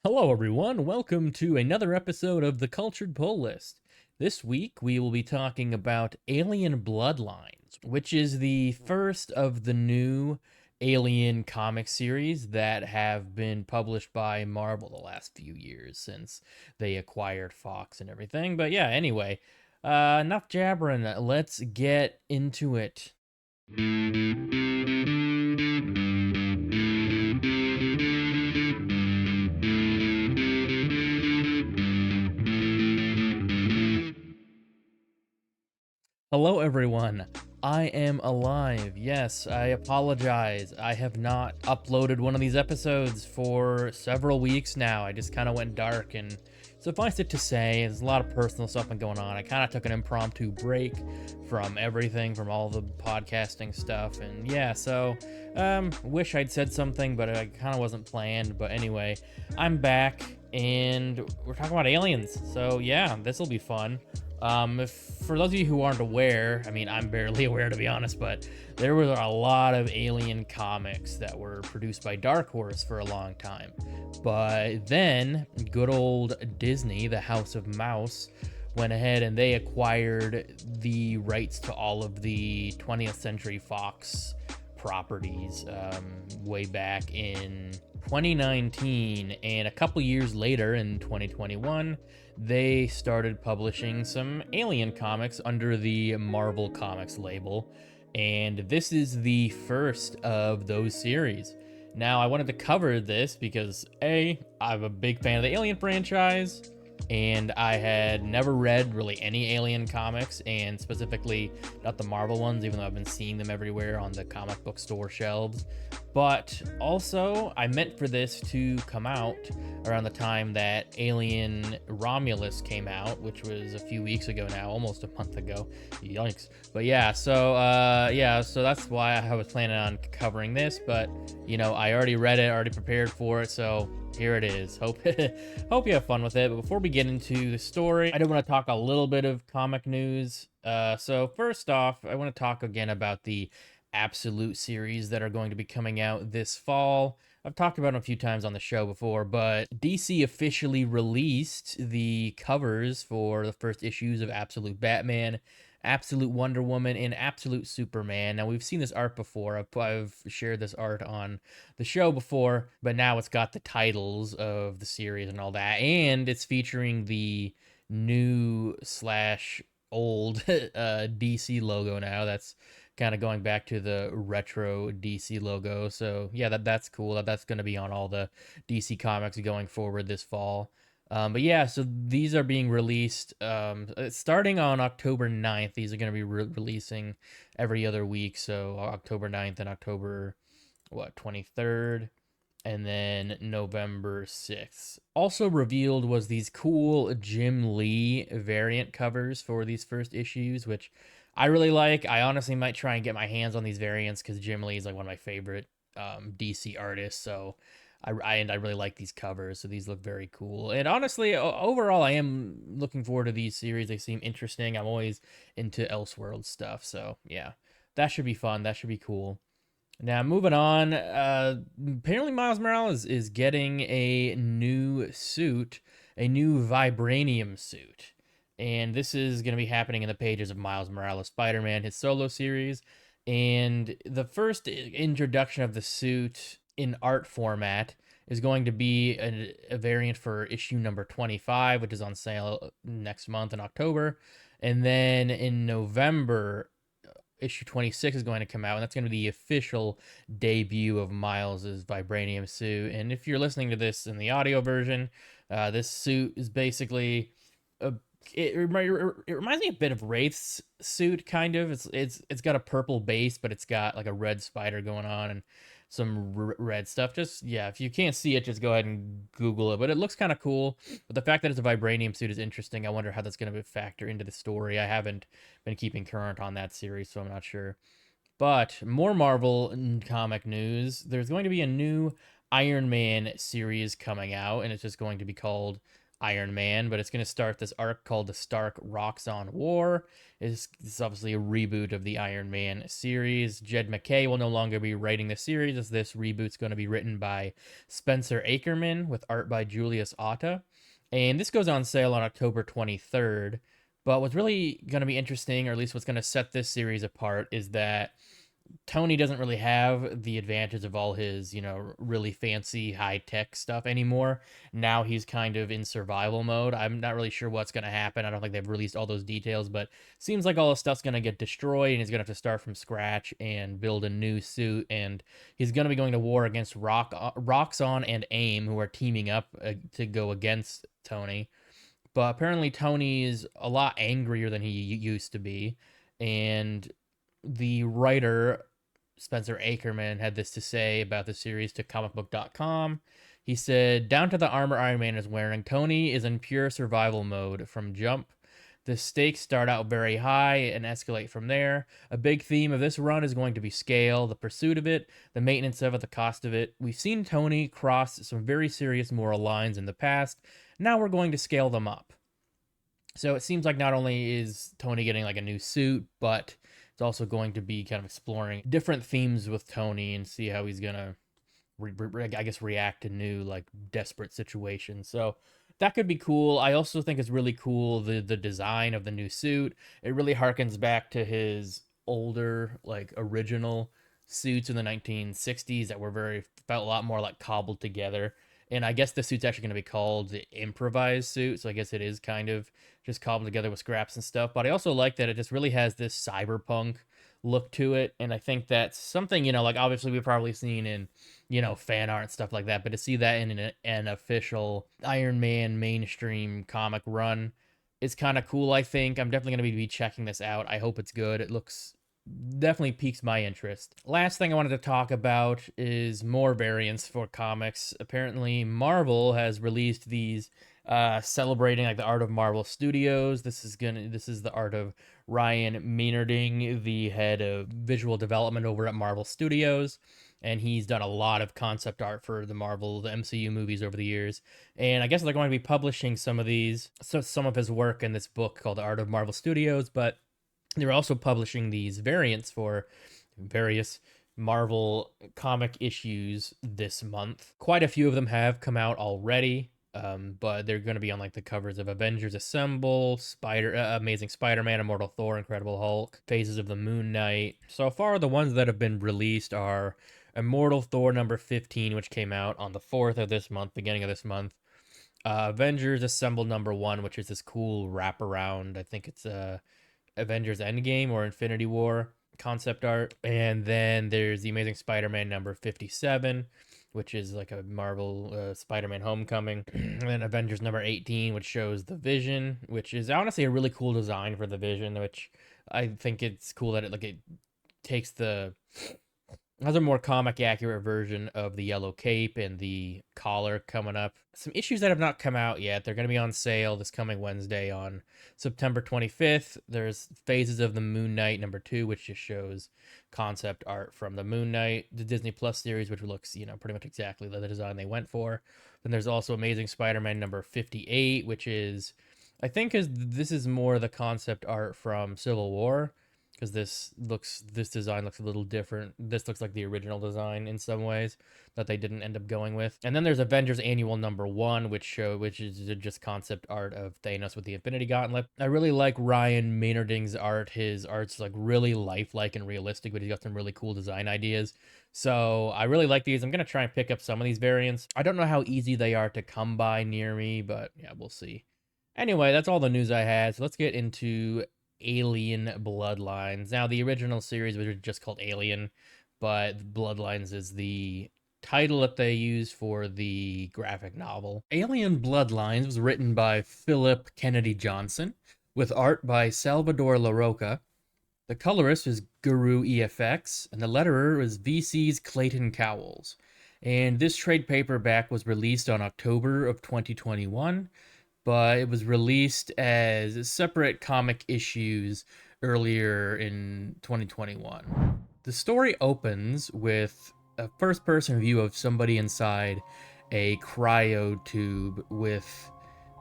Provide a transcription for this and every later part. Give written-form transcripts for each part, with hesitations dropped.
Hello, everyone. Welcome to another episode of the Cultured Pull List. This week, we will be talking about Alien Bloodlines, which is the first of the new Alien comic series that have been published by Marvel the last few years since they acquired Fox and everything. But yeah, anyway, enough jabbering. Let's get into it. Hello, everyone. I am alive. Yes, I apologize. I have not uploaded one of these episodes for several weeks now. I just kind of went dark, and suffice it to say, there's a lot of personal stuff been going on. I kind of took an impromptu break from everything, from all the podcasting stuff, and yeah, so wish I'd said something, but it kind of wasn't planned. But anyway, I'm back, and we're talking about aliens. So yeah, this will be fun. If, for those of you who aren't aware, I mean, I'm barely aware to be honest, but there was a lot of Alien comics that were produced by Dark Horse for a long time. But then, good old Disney, the House of Mouse, went ahead and they acquired the rights to all of the 20th Century Fox properties way back in 2019, and a couple years later in 2021 they started publishing some Alien comics under the Marvel Comics label, and this is the first of those series. Now, I wanted to cover this because I'm a big fan of the Alien franchise, and I had never read really any Alien comics, and specifically not the Marvel ones, even though I've been seeing them everywhere on the comic book store shelves. But also, I meant for this to come out around the time that Alien Romulus came out, which was a few weeks ago now, almost a month ago. Yikes. But so that's why I was planning on covering this, but I already read it, already prepared for it, so here it is. Hope you have fun with it. But before we get into the story, I do want to talk a little bit of comic news. So first off, I want to talk again about the Absolute series that are going to be coming out this fall. I've talked about them a few times on the show before, but DC officially released the covers for the first issues of Absolute Batman, Absolute Wonder Woman, and Absolute Superman. Now, we've seen this art before. I've shared this art on the show before, but now it's got the titles of the series and all that, and it's featuring the new slash old DC logo now. That's kind of going back to the retro DC logo. So yeah, that's cool. That's going to be on all the DC comics going forward this fall. But yeah, so these are being released starting on October 9th. These are going to be releasing every other week. So October 9th and October, 23rd, and then November 6th. Also revealed was these cool Jim Lee variant covers for these first issues, which I really like. I honestly might try and get my hands on these variants because Jim Lee is like one of my favorite DC artists. So I really like these covers. So these look very cool. And honestly, overall, I am looking forward to these series. They seem interesting. I'm always into Elseworld stuff. So yeah, that should be fun. That should be cool. Now, moving on, apparently Miles Morales is getting a new suit, a new Vibranium suit. And this is going to be happening in the pages of Miles Morales Spider Man, his solo series. And the first introduction of the suit in art format is going to be a variant for issue number 25, which is on sale next month in October. And then in November, issue 26 is going to come out, and that's going to be the official debut of Miles's Vibranium suit. And if you're listening to this in the audio version, this suit is basically a it reminds me a bit of Wraith's suit, kind of. It's got a purple base, but it's got like a red spider going on and some red stuff. Just yeah, if you can't see it, just go ahead and Google it. But it looks kind of cool. But the fact that it's a vibranium suit is interesting. I wonder how that's going to factor into the story. I haven't been keeping current on that series, so I'm not sure. But more Marvel comic news. There's going to be a new Iron Man series coming out, and it's just going to be called Iron Man, but it's going to start this arc called the Stark-Roxxon War. It's obviously a reboot of the Iron Man series. Jed MacKay will no longer be writing the series, as this reboot's going to be written by Spencer Ackerman with art by Julius Otta. And this goes on sale on October 23rd. But what's really going to be interesting, or at least what's going to set this series apart, is that Tony doesn't really have the advantage of all his, really fancy high tech stuff anymore. Now he's kind of in survival mode. I'm not really sure what's going to happen. I don't think they've released all those details, but seems like all his stuff's going to get destroyed and he's going to have to start from scratch and build a new suit. And he's going to be going to war against Roxxon and AIM, who are teaming up to go against Tony. But apparently Tony is a lot angrier than he used to be. And the writer Spencer Ackerman had this to say about the series to comicbook.com. He said, "Down to the armor Iron Man is wearing, Tony is in pure survival mode from jump. The stakes start out very high and escalate from there. A big theme of this run is going to be scale, the pursuit of it, the maintenance of it, the cost of it. We've seen Tony cross some very serious moral lines in the past. Now we're going to scale them up." So it seems like not only is Tony getting like a new suit, but it's also going to be kind of exploring different themes with Tony and see how he's gonna, react to new like desperate situations. So that could be cool. I also think it's really cool the design of the new suit. It really harkens back to his older like original suits in the 1960s that felt a lot more like cobbled together. And I guess the suit's actually going to be called the improvised suit. So I guess it is kind of just cobbled together with scraps and stuff. But I also like that it just really has this cyberpunk look to it. And I think that's something, like obviously we've probably seen in, fan art and stuff like that. But to see that in an official Iron Man mainstream comic run is kind of cool, I think. I'm definitely going to be checking this out. I hope it's good. It looks definitely piques my interest. Last thing I wanted to talk about is more variants for comics. Apparently, Marvel has released these celebrating like the art of Marvel Studios. This is the art of Ryan Maynarding, the head of visual development over at Marvel Studios. And he's done a lot of concept art for the MCU movies over the years. And I guess they're going to be publishing some of his work in this book called The Art of Marvel Studios, but they're also publishing these variants for various Marvel comic issues this month. Quite a few of them have come out already, but they're going to be on like the covers of Avengers Assemble, Amazing Spider-Man, Immortal Thor, Incredible Hulk, Phases of the Moon Knight. So far, the ones that have been released are Immortal Thor number 15, which came out on the 4th of this month, beginning of this month. Avengers Assemble number 1, which is this cool wraparound. I think it's Avengers Endgame or Infinity War concept art. And then there's the Amazing Spider-Man number 57, which is like a Marvel Spider-Man Homecoming. And then Avengers number 18, which shows the Vision, which is honestly a really cool design for the Vision, which I think it's cool that it takes has a more comic accurate version of the yellow cape and the collar coming up. Some issues that have not come out yet. They're going to be on sale this coming Wednesday on September 25th. There's Phases of the Moon Knight number 2, which just shows concept art from the Moon Knight, the Disney Plus series, which looks, pretty much exactly the design they went for. Then there's also Amazing Spider-Man number 58, which is, this is more the concept art from Civil War, because this design looks a little different. This looks like the original design in some ways that they didn't end up going with. And then there's Avengers Annual number 1, which is just concept art of Thanos with the Infinity Gauntlet. I really like Ryan Maynarding's art. His art's like really lifelike and realistic, but he's got some really cool design ideas. So I really like these. I'm gonna try and pick up some of these variants. I don't know how easy they are to come by near me, but yeah, we'll see. Anyway, that's all the news I had. So let's get into Alien Bloodlines. Now, the original series was just called Alien, but Bloodlines is the title that they use for the graphic novel. Alien Bloodlines was written by Philip Kennedy Johnson, with art by Salvador LaRocca. The colorist is Guru EFX, and the letterer is VC's Clayton Cowles. And this trade paperback was released on October of 2021, but it was released as separate comic issues earlier in 2021. The story opens with a first-person view of somebody inside a cryo tube with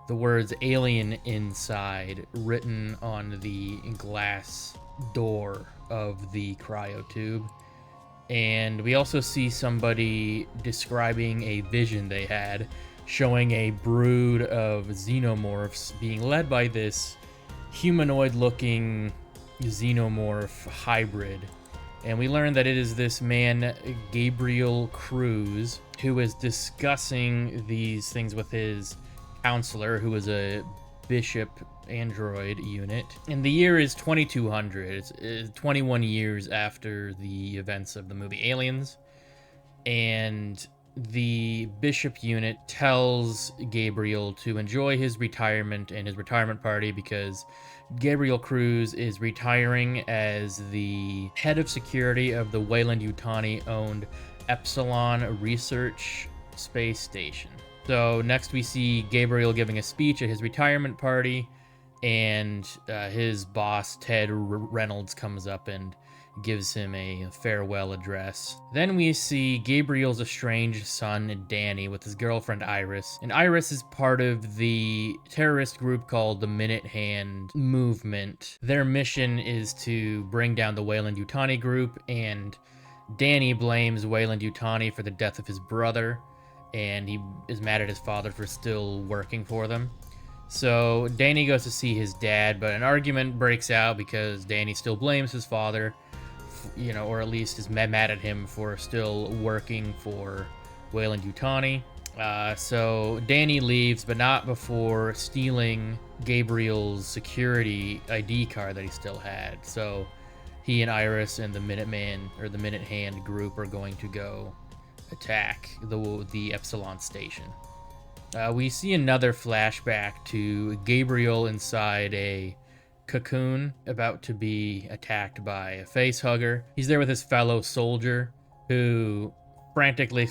the words alien inside written on the glass door of the cryotube. And we also see somebody describing a vision they had, showing a brood of xenomorphs being led by this humanoid-looking xenomorph hybrid. And we learn that it is this man, Gabriel Cruz, who is discussing these things with his counselor, who is a bishop android unit. And the year is 2200. It's 21 years after the events of the movie Aliens. And the bishop unit tells Gabriel to enjoy his retirement and his retirement party because Gabriel Cruz is retiring as the head of security of the Weyland-Yutani owned Epsilon Research Space Station. So next we see Gabriel giving a speech at his retirement party, and his boss, Ted Reynolds, comes up and gives him a farewell address. Then we see Gabriel's estranged son, Danny, with his girlfriend, Iris. And Iris is part of the terrorist group called the Minute Hand Movement. Their mission is to bring down the Weyland-Yutani group, and Danny blames Weyland-Yutani for the death of his brother, and he is mad at his father for still working for them. So Danny goes to see his dad, but an argument breaks out because Danny still blames his father, or at least is mad at him for still working for Weyland-Yutani. So Danny leaves, but not before stealing Gabriel's security ID card that he still had. So he and Iris and the Minuteman, or the Minute Hand group, are going to go attack the Epsilon station. We see another flashback to Gabriel inside a cocoon about to be attacked by a facehugger. He's there with his fellow soldier who frantically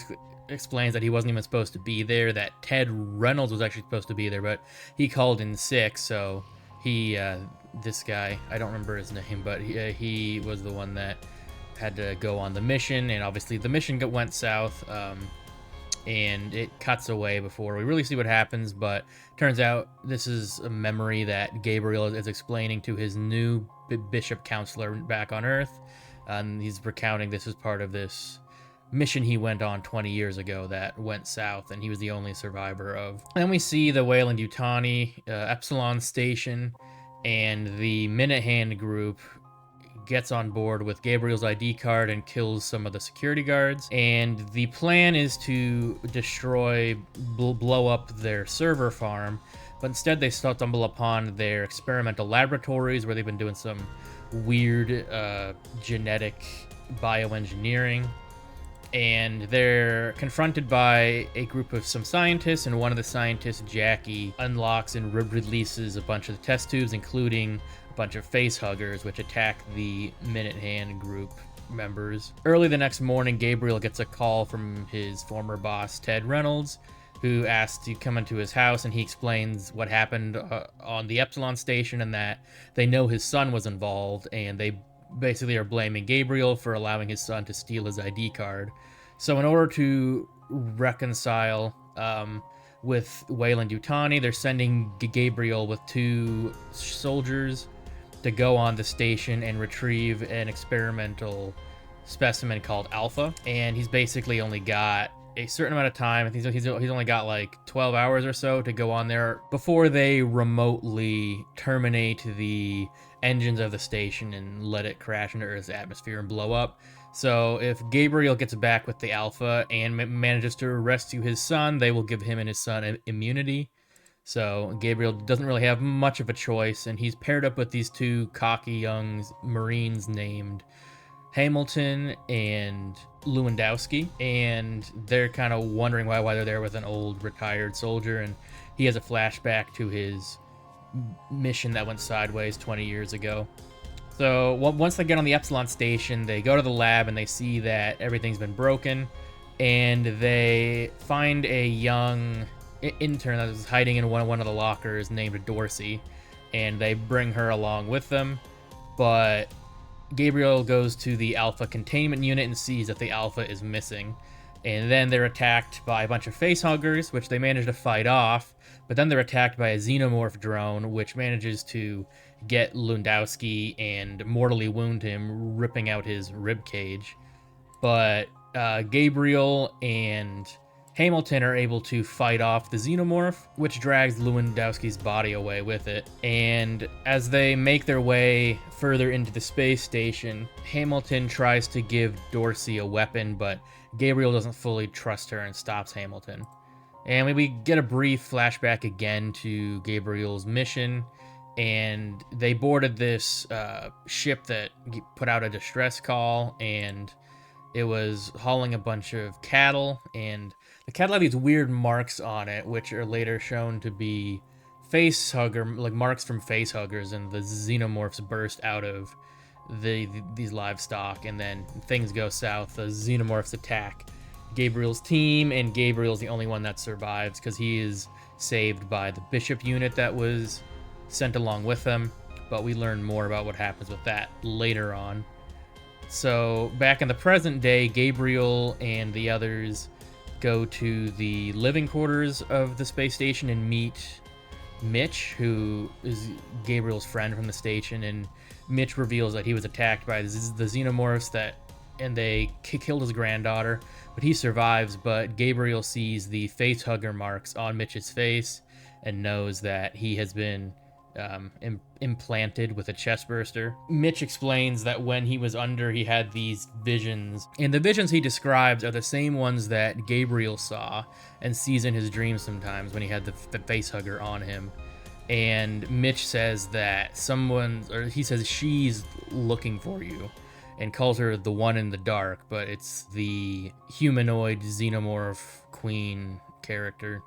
explains that he wasn't even supposed to be there, that Ted Reynolds was actually supposed to be there, but he called in sick, so this guy, I don't remember his name, but he was the one that had to go on the mission, and obviously the mission went south, and it cuts away before we really see what happens, but turns out this is a memory that Gabriel is explaining to his new bishop counselor back on Earth, and he's recounting this as part of this mission he went on 20 years ago that went south, and he was the only survivor of. Then we see the Weyland-Yutani Epsilon station, and the Minute Hand group gets on board with Gabriel's ID card and kills some of the security guards. And the plan is to destroy, blow up their server farm, but instead they stumble upon their experimental laboratories where they've been doing some weird genetic bioengineering. And they're confronted by a group of some scientists, and one of the scientists, Jackie, unlocks and releases a bunch of the test tubes, including a bunch of facehuggers, which attack the Minute Hand group members. Early the next morning, Gabriel gets a call from his former boss, Ted Reynolds, who asks to come into his house, and he explains what happened on the Epsilon station, and that they know his son was involved, and they basically are blaming Gabriel for allowing his son to steal his ID card. So in order to reconcile with Weyland-Yutani, they're sending Gabriel with 2 soldiers to go on the station and retrieve an experimental specimen called Alpha. And he's basically only got a certain amount of time. I think he's only got like 12 hours or so to go on there before they remotely terminate the engines of the station and let it crash into Earth's atmosphere and blow up. So if Gabriel gets back with the Alpha and manages to rescue his son, they will give him and his son immunity. So Gabriel doesn't really have much of a choice, and he's paired up with these 2 cocky young Marines named Hamilton and Lewandowski, and they're kind of wondering why they're there with an old retired soldier, and he has a flashback to his mission that went sideways 20 years ago. So once they get on the Epsilon station, they go to the lab and they see that everything's been broken, and they find a young intern that is hiding in one of the lockers named Dorsey, and they bring her along with them. But Gabriel goes to the Alpha containment unit and sees that the Alpha is missing. And then they're attacked by a bunch of facehuggers, which they manage to fight off. But then they're attacked by a xenomorph drone, which manages to get Lundowski and mortally wound him, ripping out his rib cage. But Gabriel and Hamilton are able to fight off the xenomorph, which drags Lewandowski's body away with it. And as they make their way further into the space station, Hamilton tries to give Dorsey a weapon, but Gabriel doesn't fully trust her and stops Hamilton. And we get a brief flashback again to Gabriel's mission, and they boarded this ship that put out a distress call, and it was hauling a bunch of cattle, and the cattle have these weird marks on it, which are later shown to be like marks from facehuggers, and the xenomorphs burst out of these livestock, and then things go south. The xenomorphs attack Gabriel's team, and Gabriel's the only one that survives because he is saved by the Bishop unit that was sent along with them, but we learn more about what happens with that later on. So back in the present day, Gabriel and the others go to the living quarters of the space station and meet Mitch, who is Gabriel's friend from the station, and Mitch reveals that he was attacked by the xenomorphs and they killed his granddaughter, but he survives. But Gabriel sees the facehugger marks on Mitch's face and knows that he has been implanted with a chest burster. Mitch explains that when he was under, he had these visions, and the visions he describes are the same ones that Gabriel saw and sees in his dreams sometimes when he had the facehugger on him. And Mitch says that he says she's looking for you, and calls her the one in the dark, but it's the humanoid xenomorph queen character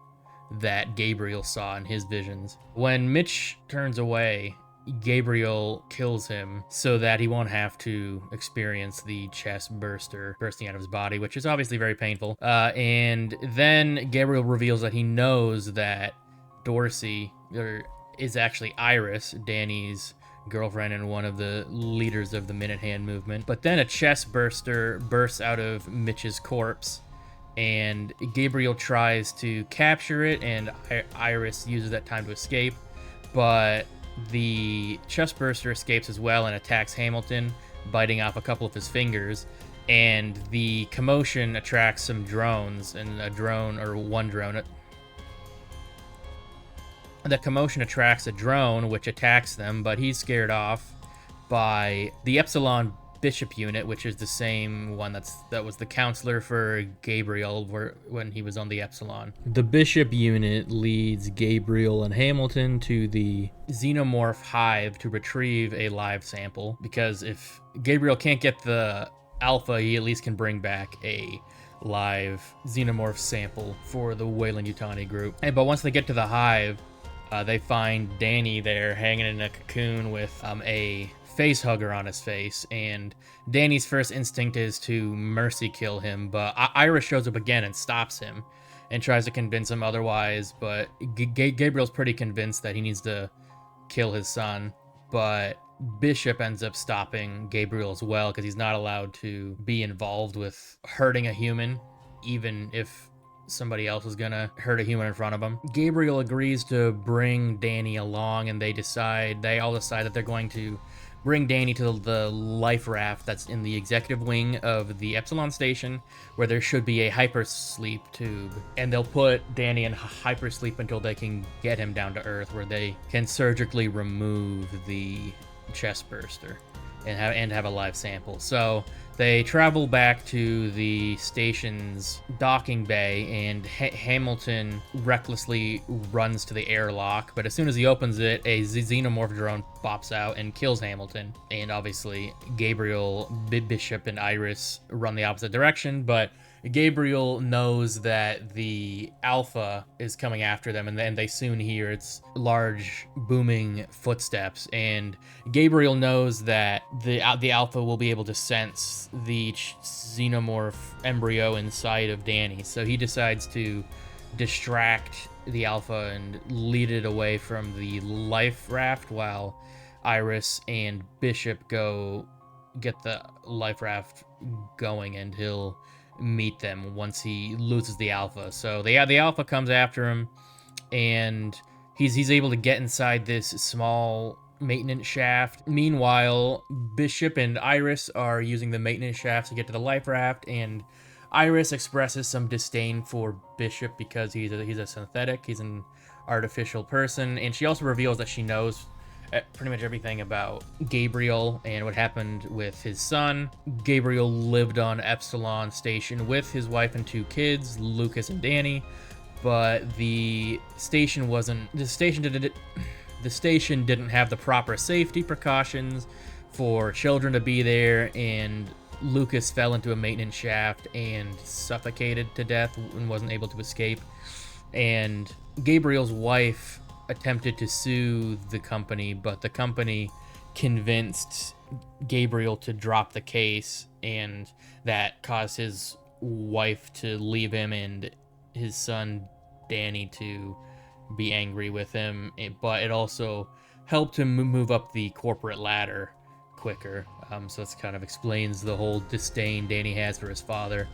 that Gabriel saw in his visions. When Mitch turns away, Gabriel kills him so that he won't have to experience the chest bursting out of his body, which is obviously very painful. And then Gabriel reveals that he knows that Dorsey is actually Iris, Danny's girlfriend and one of the leaders of the Minute Hand movement. But then a chest burster bursts out of Mitch's corpse, and Gabriel tries to capture it, and Iris uses that time to escape, but the chest burster escapes as well and attacks Hamilton, biting off a couple of his fingers, and the commotion attracts some drones, and the commotion attracts a drone, which attacks them, but he's scared off by the Epsilon Bishop unit, which is the same one that was the counselor for Gabriel when he was on the Epsilon. The Bishop unit leads Gabriel and Hamilton to the Xenomorph hive to retrieve a live sample, because if Gabriel can't get the Alpha, he at least can bring back a live Xenomorph sample for the Weyland-Yutani group. But once they get to the hive, they find Danny there hanging in a cocoon with a facehugger on his face, and Danny's first instinct is to mercy kill him, but Iris shows up again and stops him and tries to convince him otherwise, but Gabriel's pretty convinced that he needs to kill his son, but Bishop ends up stopping Gabriel as well because he's not allowed to be involved with hurting a human, even if somebody else is gonna hurt a human in front of him. Gabriel agrees to bring Danny along, and they all decide that they're going to bring Danny to the life raft that's in the executive wing of the Epsilon station, where there should be a hypersleep tube, and they'll put Danny in hypersleep until they can get him down to Earth, where they can surgically remove the chest burster and have a live sample. So they travel back to the station's docking bay, and Hamilton recklessly runs to the airlock, but as soon as he opens it, a xenomorph drone pops out and kills Hamilton. And obviously Gabriel, Bishop, and Iris run the opposite direction, but Gabriel knows that the Alpha is coming after them, and then they soon hear its large booming footsteps, and Gabriel knows that the Alpha will be able to sense the xenomorph embryo inside of Danny, so he decides to distract the Alpha and lead it away from the life raft while Iris and Bishop go get the life raft going, and he'll meet them once he loses the Alpha. So the Alpha comes after him, and he's able to get inside this small maintenance shaft. Meanwhile, Bishop and Iris are using the maintenance shaft to get to the life raft, and Iris expresses some disdain for Bishop because he's a synthetic, he's an artificial person, and she also reveals that she knows pretty much everything about Gabriel and what happened with his son. Gabriel lived on Epsilon Station with his wife and 2 kids, Lucas and Danny, but the station didn't have the proper safety precautions for children to be there, and Lucas fell into a maintenance shaft and suffocated to death and wasn't able to escape. And Gabriel's wife attempted to sue the company, but the company convinced Gabriel to drop the case, and that caused his wife to leave him and his son Danny to be angry with him, but it also helped him move up the corporate ladder quicker. So this kind of explains the whole disdain Danny has for his father.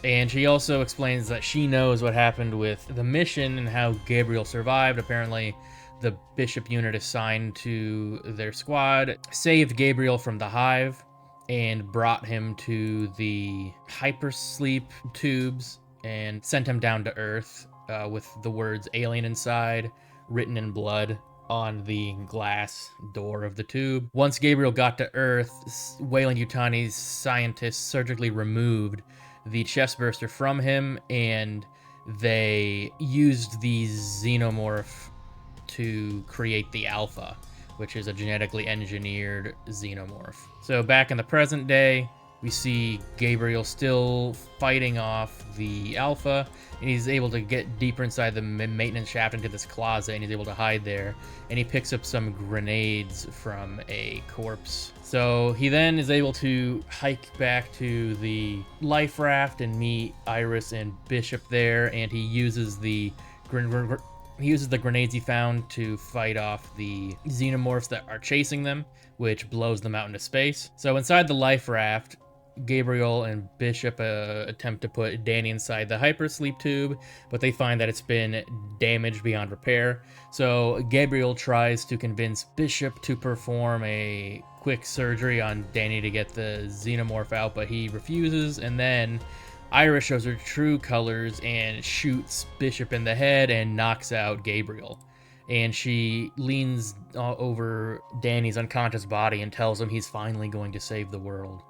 And she also explains that she knows what happened with the mission and how Gabriel survived. Apparently, the Bishop unit assigned to their squad saved Gabriel from the Hive and brought him to the hypersleep tubes and sent him down to Earth with the words alien inside written in blood on the glass door of the tube. Once Gabriel got to Earth, Weyland-Yutani's scientists surgically removed the chestburster from him, and they used the Xenomorph to create the Alpha, which is a genetically engineered Xenomorph. So back in the present day, we see Gabriel still fighting off the Alpha, and he's able to get deeper inside the maintenance shaft into this closet, and he's able to hide there, and he picks up some grenades from a corpse. So he then is able to hike back to the life raft and meet Iris and Bishop there, and he uses the grenades he found to fight off the Xenomorphs that are chasing them, which blows them out into space. So inside the life raft, Gabriel and Bishop attempt to put Danny inside the hypersleep tube, but they find that it's been damaged beyond repair. So Gabriel tries to convince Bishop to perform a quick surgery on Danny to get the Xenomorph out, but he refuses, and then Iris shows her true colors and shoots Bishop in the head and knocks out Gabriel. And she leans over Danny's unconscious body and tells him he's finally going to save the world.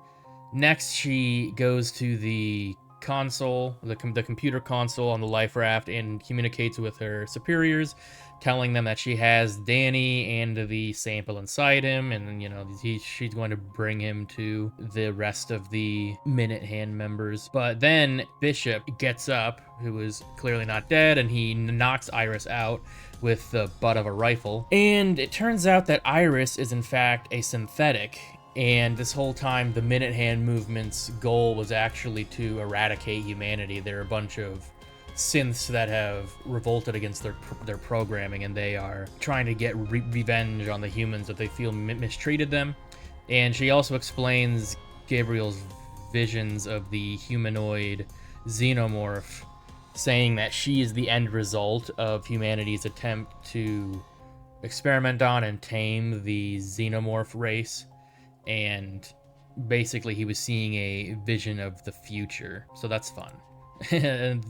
Next, she goes to the console, the computer console on the life raft, and communicates with her superiors, telling them that she has Danny and the sample inside him, and she's going to bring him to the rest of the Minute Hand members. But then Bishop gets up, who is clearly not dead, and he knocks Iris out with the butt of a rifle. And it turns out that Iris is in fact a synthetic. And this whole time, the Minute Hand movement's goal was actually to eradicate humanity. They're a bunch of synths that have revolted against their programming, and they are trying to get revenge on the humans that they feel mistreated them. And she also explains Gabriel's visions of the humanoid Xenomorph, saying that she is the end result of humanity's attempt to experiment on and tame the Xenomorph race. And basically he was seeing a vision of the future, so that's fun.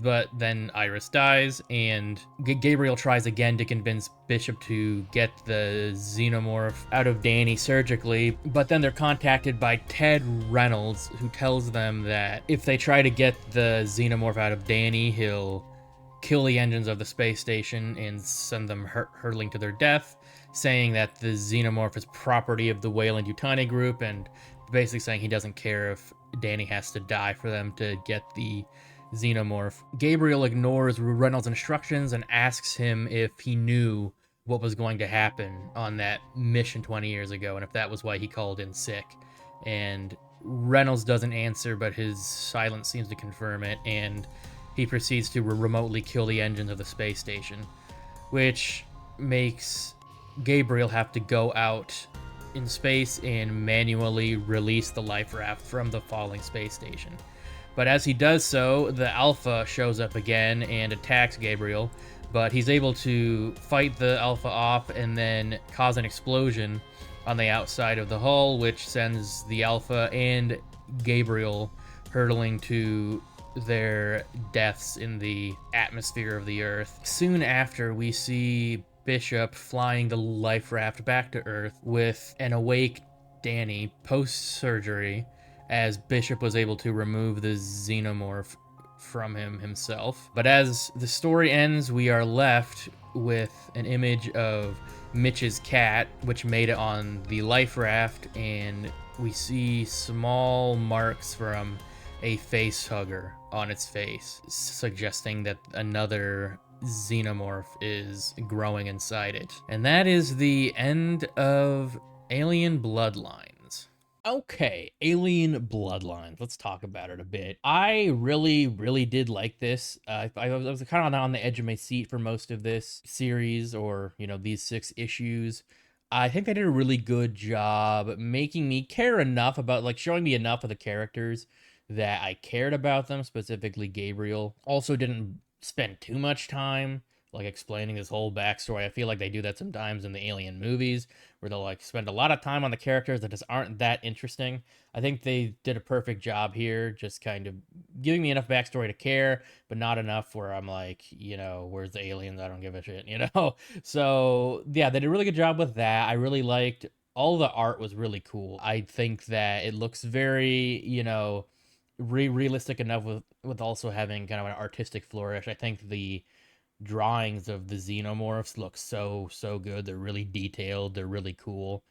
But then Iris dies, and Gabriel tries again to convince Bishop to get the Xenomorph out of Danny surgically, but then they're contacted by Ted Reynolds, who tells them that if they try to get the Xenomorph out of Danny, he'll kill the engines of the space station and send them hurtling to their death, saying that the Xenomorph is property of the Weyland-Yutani group, and basically saying he doesn't care if Danny has to die for them to get the Xenomorph. Gabriel ignores Reynolds' instructions and asks him if he knew what was going to happen on that mission 20 years ago, and if that was why he called in sick. And Reynolds doesn't answer, but his silence seems to confirm it, and he proceeds to remotely kill the engines of the space station, which makes Gabriel have to go out in space and manually release the life raft from the falling space station. But as he does so, the Alpha shows up again and attacks Gabriel. But he's able to fight the Alpha off and then cause an explosion on the outside of the hull, which sends the Alpha and Gabriel hurtling to their deaths in the atmosphere of the Earth. Soon after, we see Bishop flying the life raft back to Earth with an awake Danny post-surgery, as Bishop was able to remove the Xenomorph from him himself. But as the story ends, we are left with an image of Mitch's cat, which made it on the life raft, and we see small marks from a face hugger on its face, suggesting that another Xenomorph is growing inside it. And that is the end of Alien Bloodlines. Okay, Alien Bloodlines. Let's talk about it a bit. I really did like this. I was kind of on the edge of my seat for most of this series, or, these 6 issues. I think they did a really good job making me care enough about, like, showing me enough of the characters that I cared about them, specifically Gabriel. Also didn't spend too much time like explaining his whole backstory. I feel like they do that sometimes in the Alien movies, where they'll like spend a lot of time on the characters that just aren't that interesting. I think they did a perfect job here, just kind of giving me enough backstory to care, but not enough where I'm like, where's the aliens? I don't give a shit. So yeah, they did a really good job with that. I really liked all the art was really cool. I think that it looks very, realistic enough with also having kind of an artistic flourish. I think the drawings of the Xenomorphs look so good. They're really detailed. They're really cool.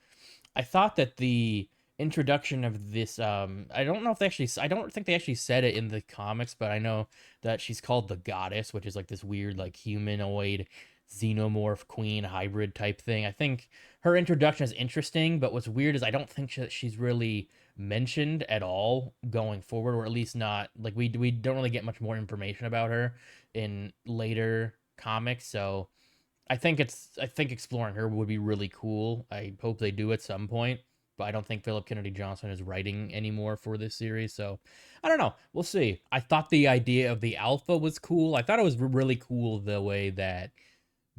I thought that the introduction of this I don't know if they actually I don't think they actually said it in the comics, but I know that she's called the Goddess, which is like this weird like humanoid xenomorph queen hybrid type thing. I think her introduction is interesting, but what's weird is I don't think she's really mentioned at all going forward, or at least not like we don't really get much more information about her in later comics. So I think exploring her would be really cool. I hope they do at some point, but I don't think Philip Kennedy Johnson is writing anymore for this series. So I don't know. We'll see. I thought the idea of the Alpha was cool. I thought it was really cool the way that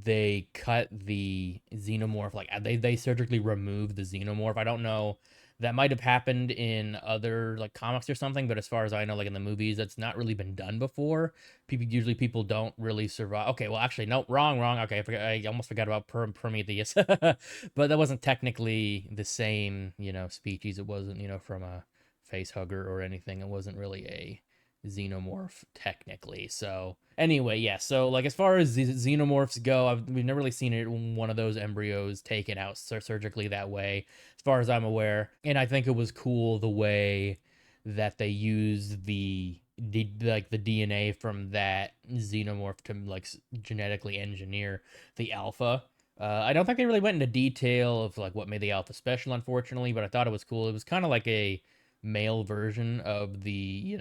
they cut the xenomorph, like they surgically removed the xenomorph. I don't know, that might have happened in other like comics or something, but as far as I know, like in the movies, that's not really been done before. People don't really survive. Okay, well actually no, wrong. Okay, I almost forgot about Prometheus. But that wasn't technically the same species. It wasn't from a face hugger or anything. It wasn't really a xenomorph technically. So anyway, yeah, so like as far as xenomorphs go, we've never really seen one of those embryos taken out surgically that way, as far as I'm aware. And I think it was cool the way that they used the DNA from that xenomorph to like genetically engineer the Alpha. I don't think they really went into detail of like what made the Alpha special, unfortunately, but I thought it was cool. It was kind of like a male version of the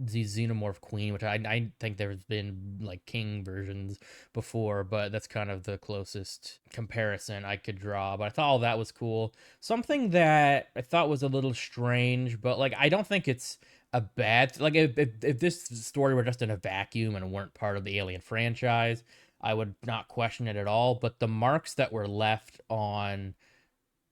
Xenomorph Queen, which I think there's been like king versions before, but that's kind of the closest comparison I could draw. But I thought all that was cool. Something that I thought was a little strange, but like I don't think it's a bad like if this story were just in a vacuum and weren't part of the Alien franchise, I would not question it at all. But the marks that were left on,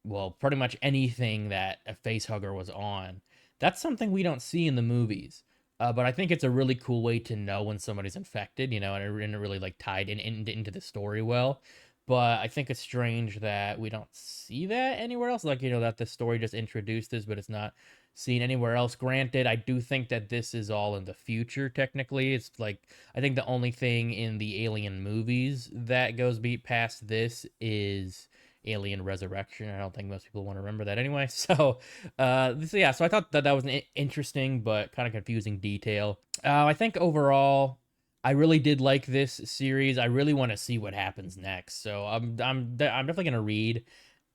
well, pretty much anything that a face hugger was on, that's something we don't see in the movies. But I think it's a really cool way to know when somebody's infected, and it really like tied into the story well. But I think it's strange that we don't see that anywhere else. Like, that the story just introduced this, but it's not seen anywhere else. Granted, I do think that this is all in the future, technically. It's like, I think the only thing in the Alien movies that goes past this is Alien Resurrection. I don't think most people want to remember that anyway. So I thought that was an interesting but kind of confusing detail. I think overall, I really did like this series. I really want to see what happens next. So I'm definitely gonna read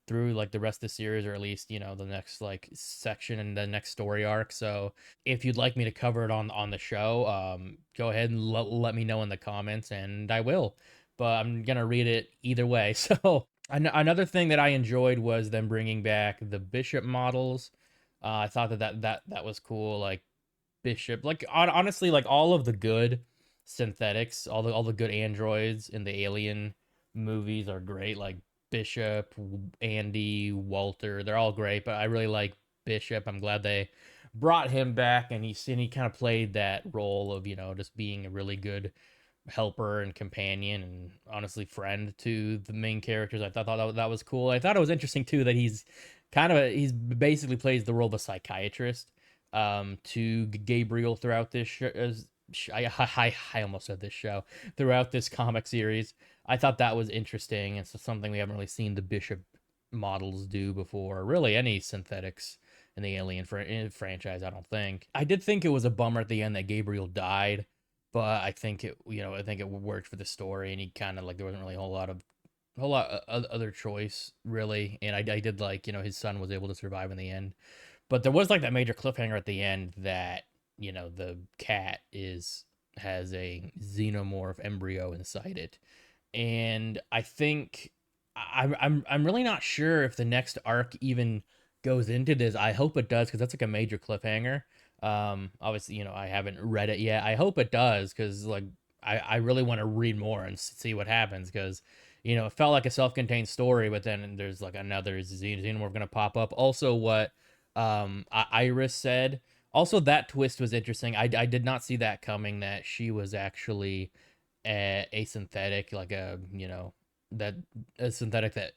through like the rest of the series, or at least the next like section and the next story arc. So if you'd like me to cover it on the show, go ahead and let me know in the comments, and I will. But I'm gonna read it either way. So another thing that I enjoyed was them bringing back the Bishop models. I thought that was cool. Like Bishop. Like honestly, like all of the good synthetics, all the good androids in the Alien movies are great. Like Bishop, Andy, Walter, they're all great. But I really like Bishop. I'm glad they brought him back, and he kind of played that role of just being a really good helper and companion and honestly friend to the main characters. I thought that was cool. I thought it was interesting too that he's basically plays the role of a psychiatrist to Gabriel throughout this show. I almost said this show throughout this comic series. I thought that was interesting. It's something we haven't really seen the Bishop models do before. Really, any synthetics in the Alien franchise, I don't think. I did think it was a bummer at the end that Gabriel died, but I think it worked for the story, and he kind of like there wasn't really a whole lot of other choice really, and I did like his son was able to survive in the end, but there was like that major cliffhanger at the end that the cat has a xenomorph embryo inside it, and I think I'm really not sure if the next arc even goes into this. I hope it does because that's like a major cliffhanger. Obviously, I haven't read it yet. I hope it does because like I really want to read more and see what happens because it felt like a self-contained story, but then there's like another xenomorph gonna pop up. Also, what Iris said. Also, that twist was interesting. I did not see that coming. That she was actually a synthetic, like that a synthetic that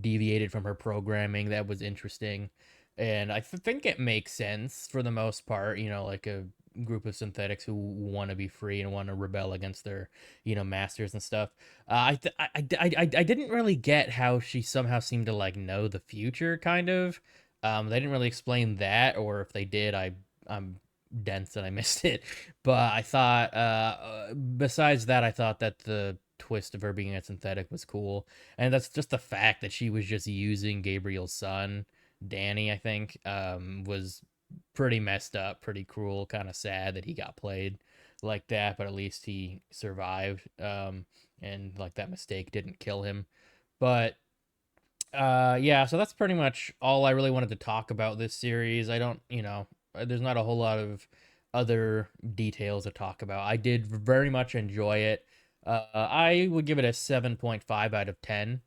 deviated from her programming. That was interesting, and I think it makes sense for the most part. Like a group of synthetics who want to be free and want to rebel against their masters and stuff. I didn't really get how she somehow seemed to like know the future, kind of. They didn't really explain that, or if they did, I'm dense and I missed it. But I thought, besides that, I thought that the twist of her being a synthetic was cool, and that's just the fact that she was just using Gabriel's son, Danny. I think was pretty messed up, pretty cruel, kind of sad that he got played like that. But at least he survived, and like that mistake didn't kill him. But yeah, so that's pretty much all I really wanted to talk about this series. I don't, there's not a whole lot of other details to talk about. I did very much enjoy it. I would give it a 7.5 out of 10.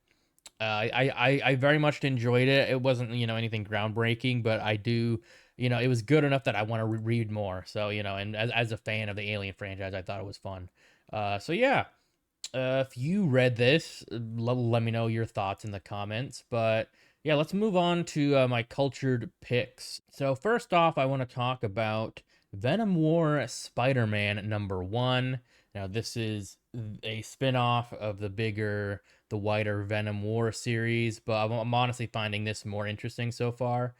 I very much enjoyed it. It wasn't, anything groundbreaking, but I do, it was good enough that I want to read more. So, and as a fan of the Alien franchise, I thought it was fun. So yeah, if you read this, let me know your thoughts in the comments. But yeah, let's move on to my cultured picks. So first off, I want to talk about Venom War Spider-Man #1. Now this is a spin-off of the wider Venom War series, but I'm honestly finding this more interesting so far.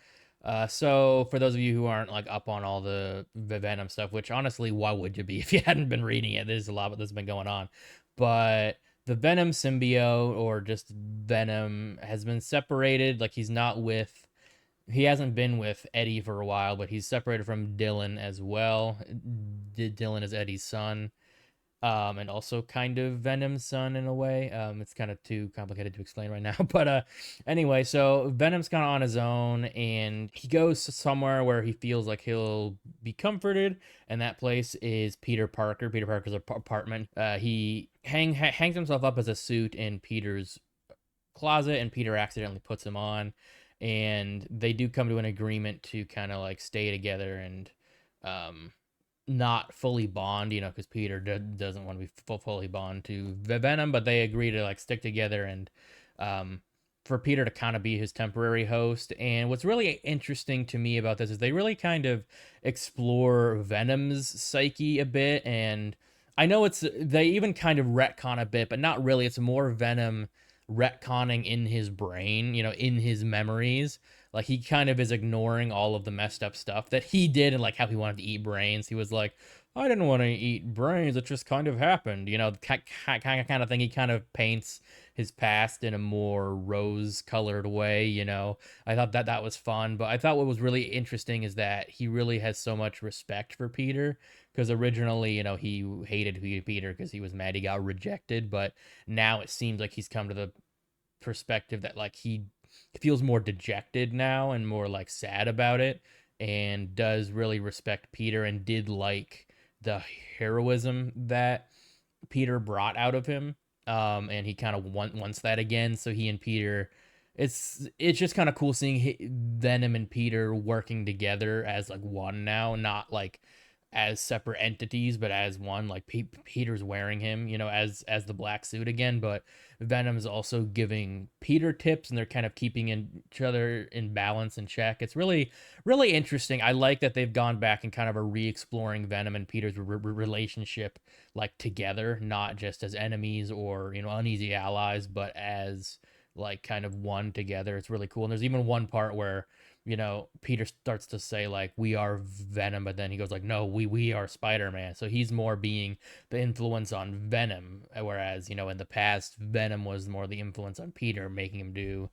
So for those of you who aren't like up on all the Venom stuff, which honestly, why would you be if you hadn't been reading it? There's a lot that's been going on, but the Venom symbiote or just Venom has been separated. Like he hasn't been with Eddie for a while, but he's separated from Dylan as well. Dylan is Eddie's son, and also kind of Venom's son in a way. It's kind of too complicated to explain right now, but anyway, so Venom's kind of on his own, and he goes somewhere where he feels like he'll be comforted, and that place is Peter Parker. Peter Parker's apartment. He hangs himself up as a suit in Peter's closet, and Peter accidentally puts him on, and they do come to an agreement to kind of like stay together and not fully bond, because Peter doesn't want to be fully bond to Venom, but they agree to like stick together and for Peter to kind of be his temporary host. And what's really interesting to me about this is they really kind of explore Venom's psyche a bit, and I know they even kind of retcon a bit, but not really. It's more Venom retconning in his brain, in his memories. Like he kind of is ignoring all of the messed up stuff that he did and like how he wanted to eat brains. He was like, I didn't want to eat brains. It just kind of happened, kind of thing. He kind of paints his past in a more rose-colored way. I thought that was fun, but I thought what was really interesting is that he really has so much respect for Peter because originally, he hated Peter because he was mad he got rejected, but now it seems like he's come to the perspective that like he feels more dejected now and more like sad about it, and does really respect Peter and did like the heroism that Peter brought out of him. And he kind of wants that again. So he and Peter, it's just kind of cool seeing Venom and Peter working together as like one now, not like as separate entities, but as one. Like Peter's wearing him, as the black suit again, but Venom's also giving Peter tips, and they're kind of keeping each other in balance and check. It's really, really interesting. I like that they've gone back and kind of are re-exploring Venom and Peter's relationship, like together, not just as enemies or uneasy allies, but as like kind of one together. It's really cool. And there's even one part where Peter starts to say like, we are Venom, but then he goes like, no, we are Spider-Man. So he's more being the influence on Venom, whereas in the past Venom was more the influence on Peter, making him do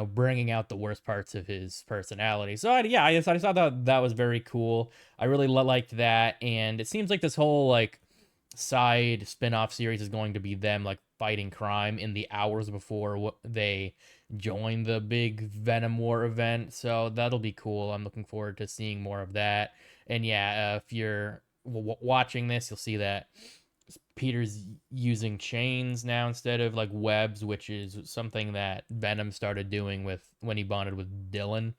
bringing out the worst parts of his personality. So yeah, I just thought that was very cool. I really liked that, and it seems like this whole like side spin-off series is going to be them like fighting crime in the hours before they join the big Venom War event. So that'll be cool. I'm looking forward to seeing more of that. And yeah, if you're watching this, you'll see that Peter's using chains now instead of like webs, which is something that Venom started doing with when he bonded with Dylan.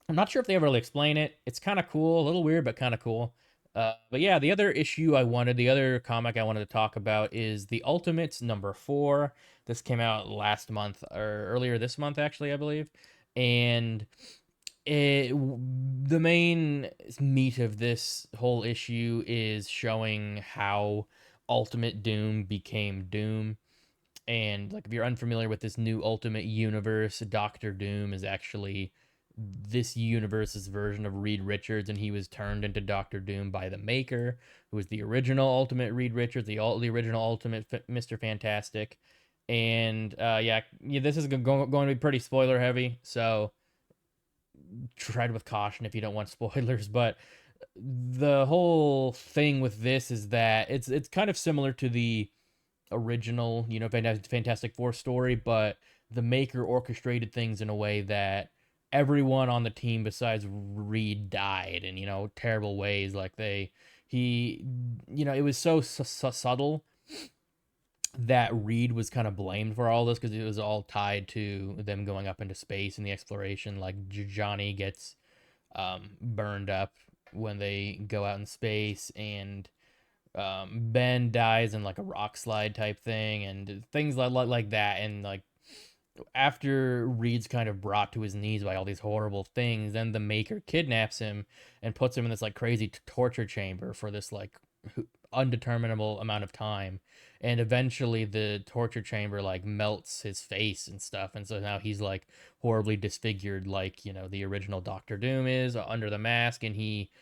I'm not sure if they ever really explain it. It's kind of cool, a little weird, but kind of cool. But yeah, the other comic I wanted to talk about is the Ultimates #4. This came out last month or earlier this month, actually, I believe. And the main meat of this whole issue is showing how Ultimate Doom became Doom. And like if you're unfamiliar with this new Ultimate Universe, Doctor Doom is actually this universe's version of Reed Richards, and he was turned into Doctor Doom by the Maker, who was the original Ultimate Reed Richards, the original Ultimate Mr. Fantastic. And yeah, this is going to be pretty spoiler heavy, so tread with caution if you don't want spoilers. But the whole thing with this is that it's kind of similar to the original, Fantastic Four story, but the Maker orchestrated things in a way that everyone on the team besides Reed died in, terrible ways. Like it was so subtle that Reed was kind of blamed for all this because it was all tied to them going up into space and the exploration. Like Johnny gets burned up when they go out in space, and Ben dies in like a rock slide type thing, and things like that. And like after Reed's kind of brought to his knees by all these horrible things, then the Maker kidnaps him and puts him in this like crazy torture chamber for this like undeterminable amount of time. And eventually the torture chamber like melts his face and stuff, and so now he's like horribly disfigured, like the original Doctor Doom is under the mask. And he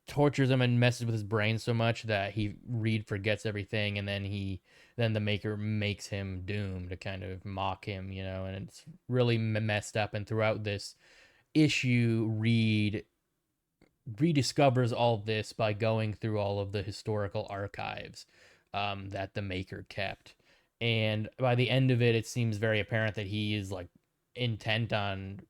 tortures him and messes with his brain so much that Reed forgets everything, and then the Maker makes him Doom to kind of mock him, and it's really messed up. And throughout this issue, Reed rediscovers all this by going through all of the historical archives that the Maker kept. And by the end of it, it seems very apparent that he is like intent on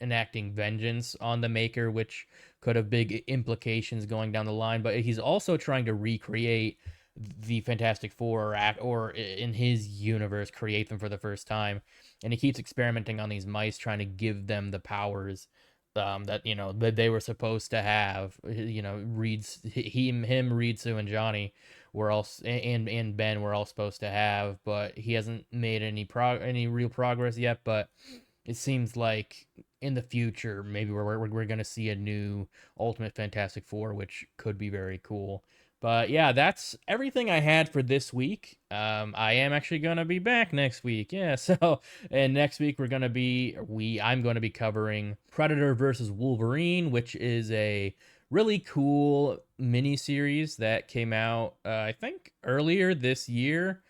enacting vengeance on the Maker, which could have big implications going down the line. But he's also trying to recreate the Fantastic Four, or in his universe, create them for the first time. And he keeps experimenting on these mice, trying to give them the powers that they were supposed to have. Reed, Sue, and Johnny were all, and Ben were all supposed to have, but he hasn't made any real progress yet. But it seems like in the future, maybe we're going to see a new Ultimate Fantastic Four, which could be very cool. But yeah, that's everything I had for this week. I am actually gonna be back next week. Yeah, so and next week I'm gonna be covering Predator versus Wolverine, which is a really cool mini series that came out I think earlier this year.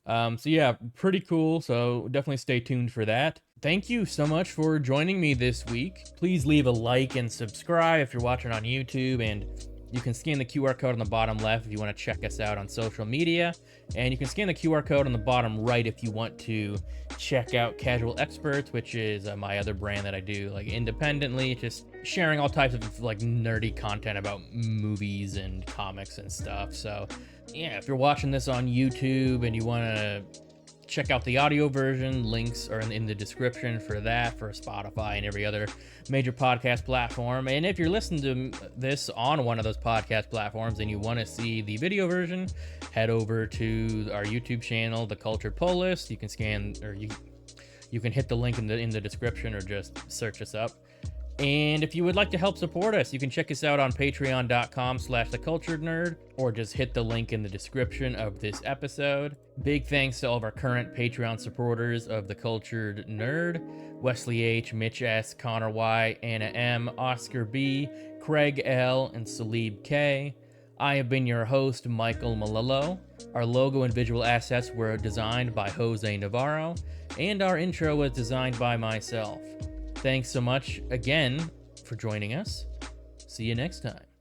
So yeah, pretty cool. So definitely stay tuned for that. Thank you so much for joining me this week. Please leave a like and subscribe if you're watching on YouTube, and You can scan the QR code on the bottom left if you want to check us out on social media, and you can scan the QR code on the bottom right if you want to check out Casual Experts, which is my other brand that I do like independently, just sharing all types of like nerdy content about movies and comics and stuff. So yeah, if you're watching this on YouTube and you want to check out the audio version, links are in the description for that, for Spotify and every other major podcast platform. And if you're listening to this on one of those podcast platforms and you want to see the video version, head over to our YouTube channel, The Cultured Pull List. You can scan, or you can hit the link in the description, or just search us up. And if you would like to help support us, you can check us out on patreon.com/theculturednerd, or just hit the link in the description of this episode. Big thanks to all of our current Patreon supporters of The Cultured Nerd: Wesley H, Mitch S, Connor Y, Anna M, Oscar B, Craig L, and Salib K. I have been your host, Michael Malillo. Our logo and visual assets were designed by Jose Navarro, and our intro was designed by myself. Thanks so much again for joining us. See you next time.